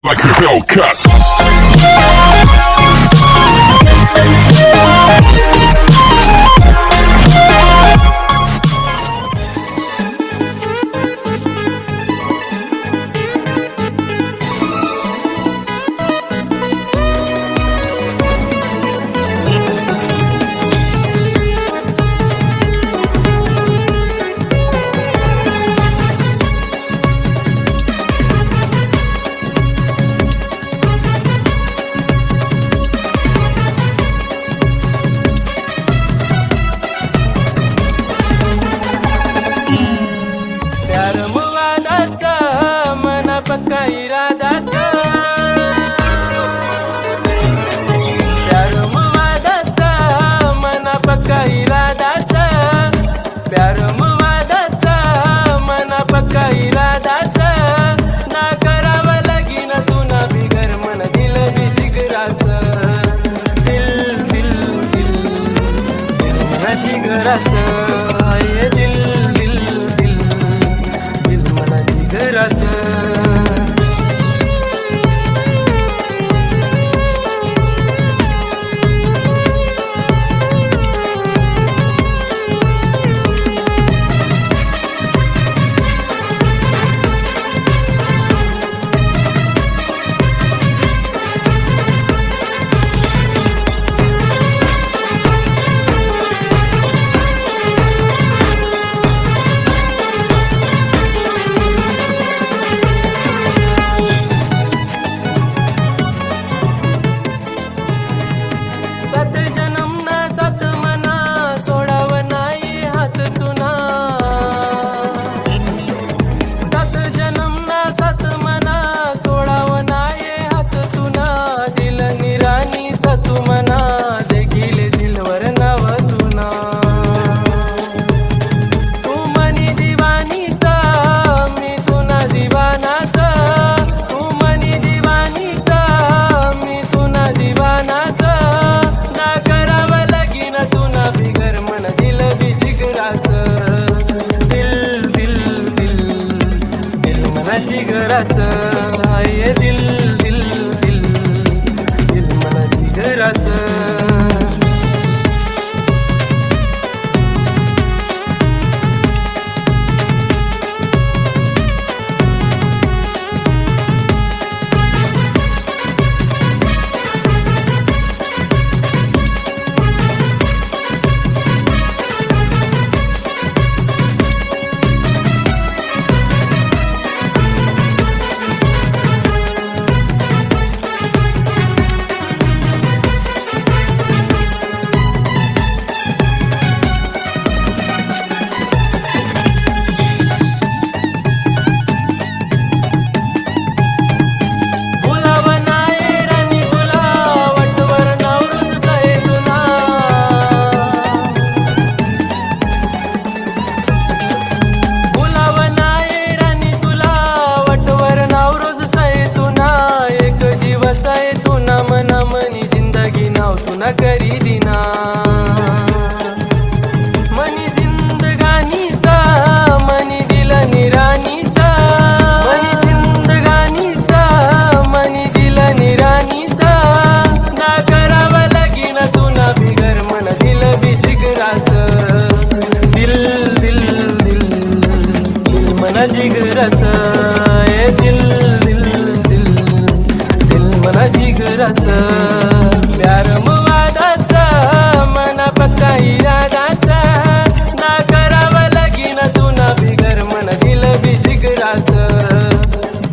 like a Hellcat. प्यार मुवादा सा मना पक्का इरादा सा प्यार मुवादा सा मना पक्का इरादा सा प्यार मुवादा सा मना पक्का इरादा सा ना करावा लगीन तू ना बिगर मन दिल भी जिगरासा दिल दिल दिल दिल मना जिगरासा ये दिल जिगरासा ये दिल दिल दिल दिल मना जिगरासा तुना करी दिना मनी जिंदगानी सा मनी दिल निरानी सा मनी जिंदगानी सा मनी दिल निरानी सा ना करावा लगीन तुना बिगर मन दिल भी जिगरास दिल दिल दिल दिल मना जिगरास ये दिल दिल दिल दिल मना जिगरास प्यार मुवादा सा मना पक्का इरादा सा ना करावा लगीन तू ना बिगर मन दिल भी जिगरासा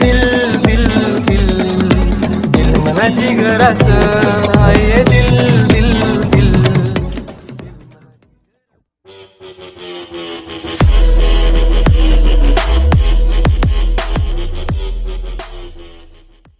दिल दिल दिल दिल मना जिगरासा